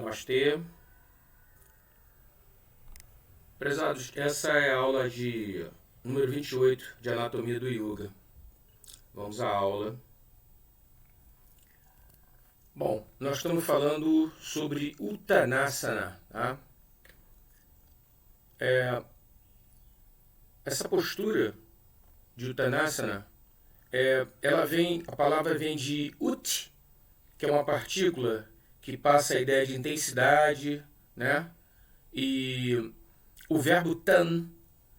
Namastê. Prezados, essa é a aula número 28 de Anatomia do Yoga. Vamos à aula. Bom, nós estamos falando sobre Uttanasana, tá? Essa postura de Uttanasana, a palavra vem de Ut, que é uma partícula que passa a ideia de intensidade, né? E o verbo tan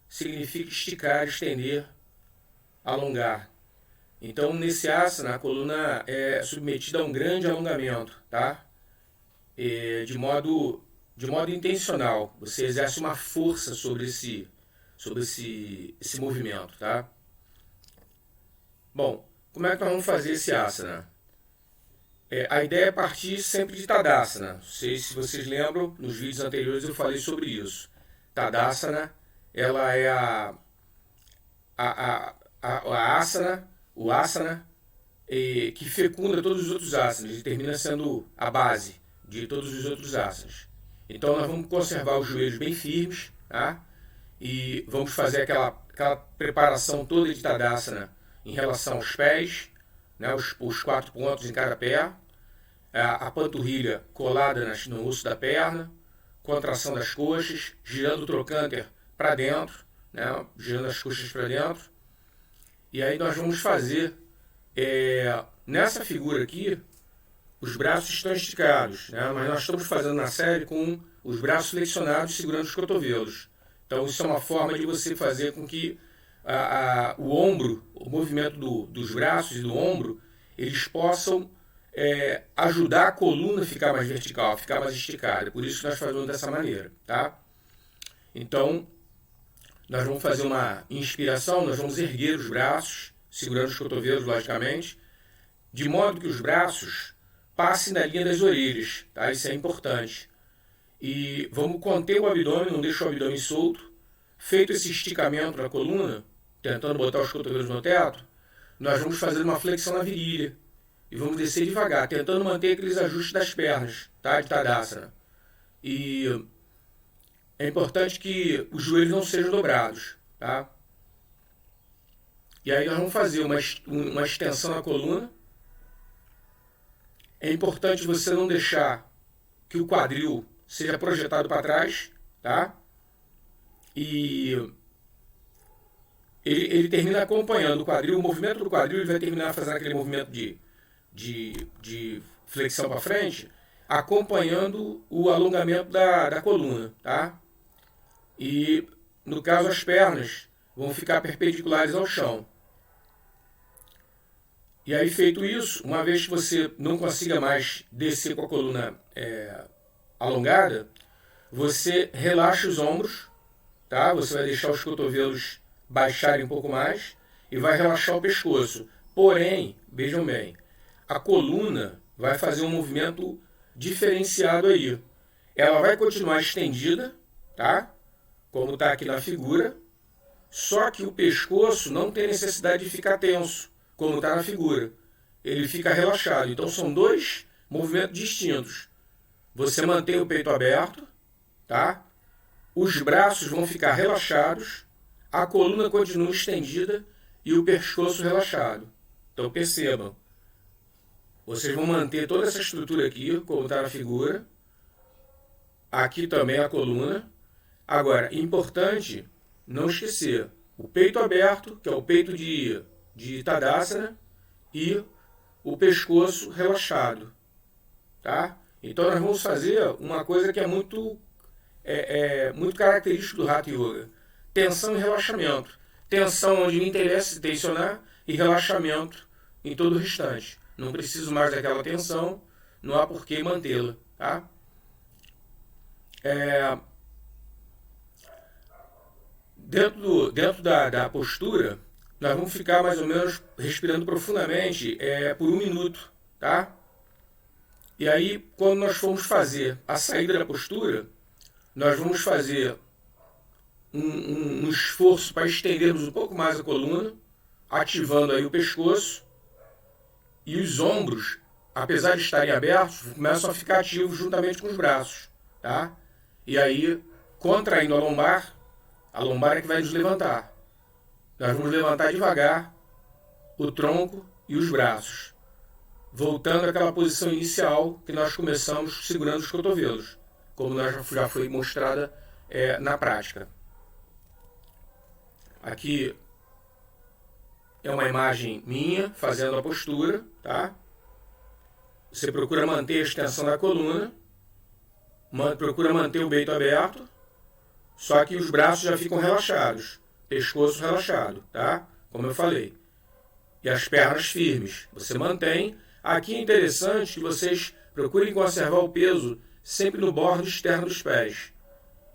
significa esticar, estender, alongar. Então, nesse asana, a coluna é submetida a um grande alongamento, tá? De modo intencional. Você exerce uma força sobre esse movimento, tá? Bom, como é que nós vamos fazer esse asana? A ideia é partir sempre de Tadasana. Não sei se vocês lembram, nos vídeos anteriores eu falei sobre isso. Tadasana, ela é o asana que fecunda todos os outros asanas e termina sendo a base de todos os outros asanas. Então nós vamos conservar os joelhos bem firmes, tá? E vamos fazer aquela preparação toda de Tadasana em relação aos pés, né? Os 4 pontos em cada pé, a panturrilha colada no osso da perna, contração das coxas, girando o trocânter para dentro, né? Girando as coxas para dentro. E aí nós vamos fazer, nessa figura aqui, os braços estão esticados, né? Mas nós estamos fazendo na série com os braços flexionados segurando os cotovelos. Então isso é uma forma de você fazer com que o ombro, o movimento dos braços e do ombro, eles possam ajudar a coluna a ficar mais vertical, a ficar mais esticada. Por isso que nós fazemos dessa maneira, tá? Então, nós vamos fazer uma inspiração, nós vamos erguer os braços, segurando os cotovelos, logicamente, de modo que os braços passem da linha das orelhas, tá? Isso é importante. E vamos conter o abdômen, não deixar o abdômen solto. Feito esse esticamento da coluna, tentando botar os cotovelos no teto, nós vamos fazer uma flexão na virilha. E vamos descer devagar, tentando manter aqueles ajustes das pernas, tá? De Tadasana. E é importante que os joelhos não sejam dobrados, tá? E aí nós vamos fazer uma extensão na coluna. É importante você não deixar que o quadril seja projetado para trás, tá? E ele termina acompanhando o quadril, o movimento do quadril, ele vai terminar fazendo aquele movimento de flexão para frente, acompanhando o alongamento da coluna, tá? E, no caso, as pernas vão ficar perpendiculares ao chão. E aí, feito isso, uma vez que você não consiga mais descer com a coluna alongada, você relaxa os ombros, tá? Você vai deixar os cotovelos baixarem um pouco mais e vai relaxar o pescoço. Porém, vejam bem, a coluna vai fazer um movimento diferenciado aí. Ela vai continuar estendida, tá? Como está aqui na figura, só que o pescoço não tem necessidade de ficar tenso, como está na figura. Ele fica relaxado. Então são dois movimentos distintos. Você mantém o peito aberto, tá? Os braços vão ficar relaxados, a coluna continua estendida e o pescoço relaxado. Então percebam, vocês vão manter toda essa estrutura aqui, como está na figura. Aqui também a coluna. Agora, importante não esquecer o peito aberto, que é o peito de Tadasana, e o pescoço relaxado, tá? Então nós vamos fazer uma coisa que é muito característico do Hatha Yoga: tensão e relaxamento. Tensão onde me interessa tensionar e relaxamento em todo o restante. Não preciso mais daquela tensão, não há por que mantê-la, tá? Dentro da postura, nós vamos ficar mais ou menos respirando profundamente por 1 minuto, tá? E aí, quando nós formos fazer a saída da postura, nós vamos fazer um esforço para estendermos um pouco mais a coluna, ativando aí o pescoço, e os ombros apesar de estarem abertos, começam a ficar ativos juntamente com os braços, tá? E aí, contraindo a lombar é que vai nos levantar. Nós vamos levantar devagar o tronco e os braços, voltando àquela posição inicial que nós começamos segurando os cotovelos, como já foi mostrada na prática. Aqui é uma imagem minha fazendo a postura, tá? Você procura manter a extensão da coluna, procura manter o peito aberto, só que os braços já ficam relaxados, pescoço relaxado, tá? Como eu falei. E as pernas firmes. Você mantém. Aqui é interessante que vocês procurem conservar o peso sempre no bordo externo dos pés.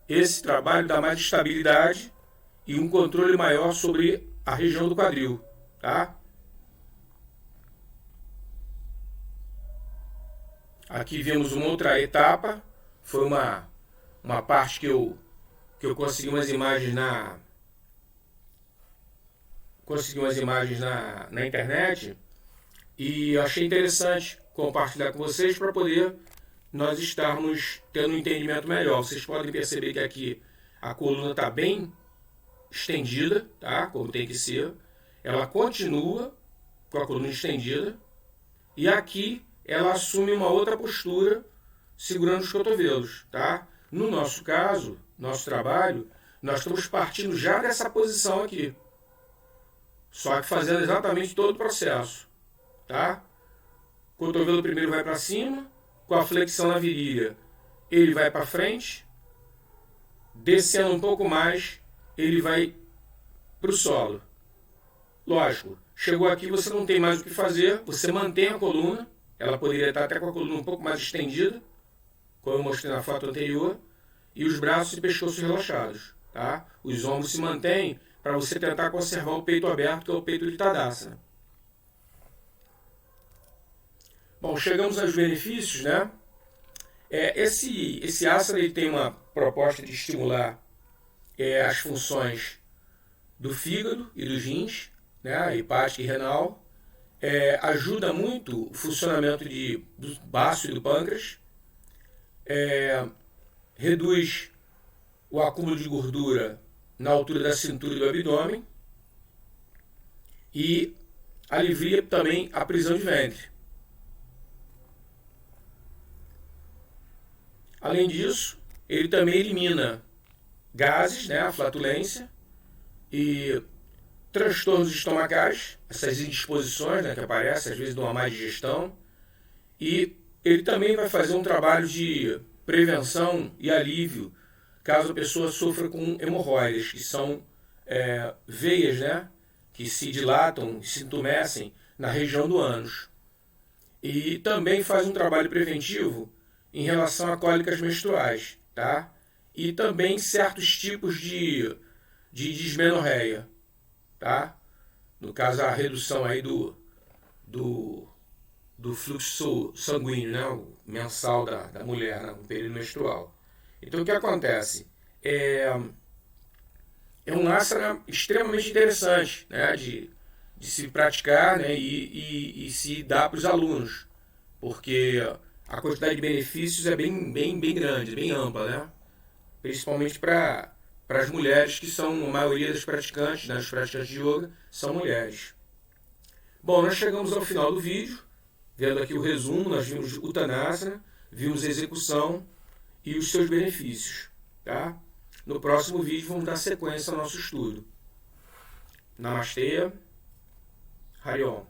Esse trabalho dá mais estabilidade e um controle maior sobre a região do quadril, tá? Aqui vemos uma outra etapa. Foi uma parte que eu consegui umas imagens na internet e eu achei interessante compartilhar com vocês para poder nós estarmos tendo um entendimento melhor. Vocês podem perceber que aqui a coluna está bem estendida, tá? Como tem que ser. Ela continua com a coluna estendida e aqui ela assume uma outra postura segurando os cotovelos, tá? No nosso caso, nosso trabalho, nós estamos partindo já dessa posição aqui. Só que fazendo exatamente todo o processo, tá? O cotovelo primeiro vai para cima, com a flexão na virilha, ele vai para frente, descendo um pouco mais, ele vai para o solo. Lógico, chegou aqui, você não tem mais o que fazer, você mantém a coluna, ela poderia estar até com a coluna um pouco mais estendida, como eu mostrei na foto anterior, e os braços e pescoço relaxados, tá? Os ombros se mantêm para você tentar conservar o peito aberto, que é o peito de Tadasana. Bom, chegamos aos benefícios, né? Esse asana ele tem uma proposta de estimular as funções do fígado e dos rins, né? Hepática e renal. Ajuda muito o funcionamento do baço e do pâncreas. Reduz o acúmulo de gordura na altura da cintura e do abdômen e alivia também a prisão de ventre. Além disso, ele também elimina gases, né, a flatulência e transtornos estomacais, essas indisposições, né, que aparecem, às vezes de uma má digestão, e ele também vai fazer um trabalho de prevenção e alívio caso a pessoa sofra com hemorroidas, que são veias, né, que se dilatam, se entumecem na região do ânus. E também faz um trabalho preventivo em relação a cólicas menstruais, tá? E também certos tipos de dismenorreia, tá? No caso, a redução aí do fluxo sanguíneo, né? O mensal da mulher, né? No período menstrual. Então, o que acontece? É um asana extremamente interessante, né? De se praticar, né? E se dar para os alunos, porque a quantidade de benefícios é bem grande, bem ampla, né? Principalmente para as mulheres, que são a maioria das praticantes, né? Os praticantes de yoga são mulheres. Bom, nós chegamos ao final do vídeo, vendo aqui o resumo. Nós vimos Uttanasana, vimos a execução e os seus benefícios, tá? No próximo vídeo vamos dar sequência ao nosso estudo. Namastê, Hari Om.